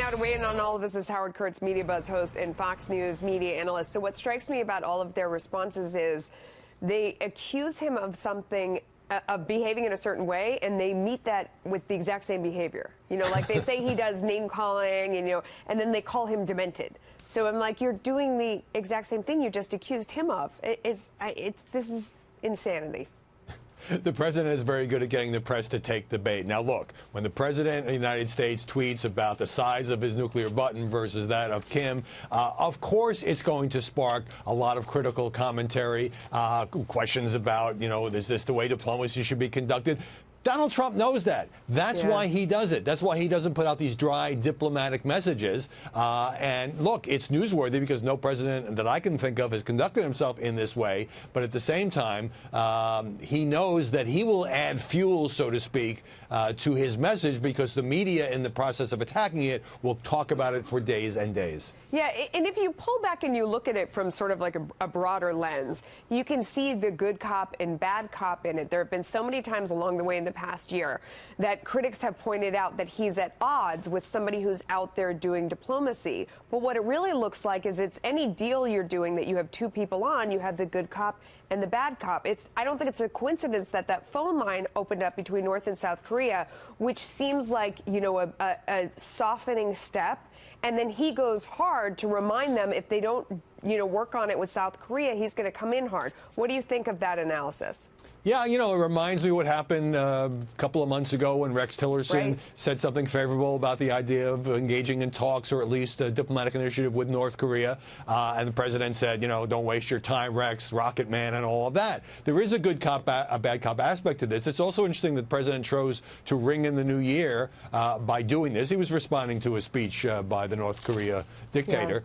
now to weigh in on all of this is Howard Kurtz, Media Buzz host and Fox News media analyst. So what strikes me about all of their responses is they accuse him of something, of behaving in a certain way, and they meet that with the exact same behavior. You know, like they say he does name calling, and, you know, and then they call him demented. So I'm like, you're doing the exact same thing you just accused him of. This is insanity. The president is very good at getting the press to take the bait. Now, look, when the president of the United States tweets about the size of his nuclear button versus that of Kim, of course it's going to spark a lot of critical commentary, questions about, you know, is this the way diplomacy should be conducted? Donald Trump knows that. That's why he does it. That's why he doesn't put out these dry diplomatic messages. And look, it's newsworthy because no president that I can think of has conducted himself in this way. But at the same time, he knows that he will add fuel, so to speak, to his message because the media, in the process of attacking it, will talk about it for days and days. Yeah, and if you pull back and you look at it from sort of like a broader lens, you can see the good cop and bad cop in it. There have been so many times along the way in the past year that critics have pointed out that he's at odds with somebody who's out there doing diplomacy. But what it really looks like is it's any deal you're doing that you have two people on, you have the good cop and the bad cop. I don't think it's a coincidence that that phone line opened up between North and South Korea, which seems like, you know, a softening step. And then he goes hard to remind them if they don't, you know, work on it with South Korea, he's going to come in hard. What do you think of that analysis? Yeah, you know, it reminds me what happened a couple of months ago when Rex Tillerson said something favorable about the idea of engaging in talks or at least a diplomatic initiative with North Korea. And the president said, you know, don't waste your time, Rex, Rocket Man, and all of that. There is a good cop, a bad cop aspect to this. It's also interesting that the president chose to ring in the new year by doing this. He was responding to a speech by the North Korea dictator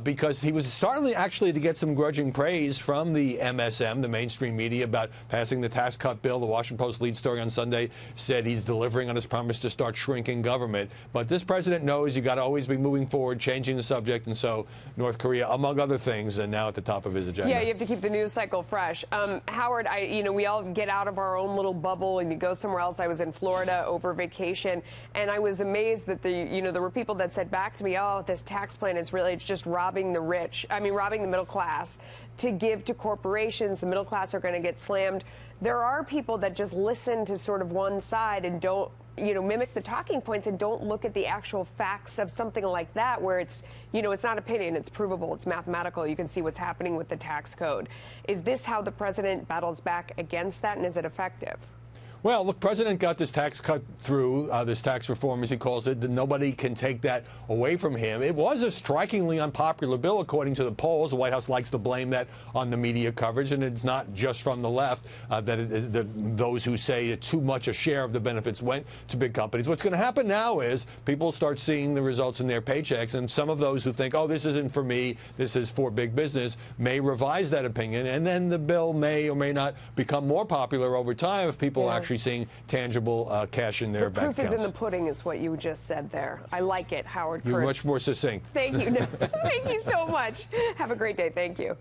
because he was starting actually to get some grudging praise from the MSM, the mainstream media, about passing the tax cut bill. The Washington Post lead story on Sunday said he's delivering on his promise to start shrinking government. But this president knows you got to always be moving forward, changing the subject, and so North Korea, among other things, are now at the top of his agenda. Yeah, you have to keep the news cycle fresh. Howard, you know, we all get out of our own little bubble and you go somewhere else. I was in Florida over vacation, and I was amazed that there were people that said back to me, "Oh, this tax plan is really just robbing the rich. I mean, robbing the middle class to give to corporations. The middle class are going to get slammed." There are people that just listen to sort of one side and don't, you know, mimic the talking points and don't look at the actual facts of something like that, where it's, you know, it's not opinion, it's provable, it's mathematical. You can see what's happening with the tax code. Is this how the president battles back against that, and is it effective? Well, look, President got this tax cut through, this tax reform, as he calls it. Nobody can take that away from him. It was a strikingly unpopular bill, according to the polls. The White House likes to blame that on the media coverage, and it's not just from the left those who say too much a share of the benefits went to big companies. What's going to happen now is people start seeing the results in their paychecks, and some of those who think, oh, this isn't for me, this is for big business, may revise that opinion, and then the bill may or may not become more popular over time if people actually seeing tangible cash in their bank accounts. The proof is in the pudding is what you just said there. I like it, Howard Kurtz. You're much more succinct. Thank you. Thank you so much. Have a great day. Thank you.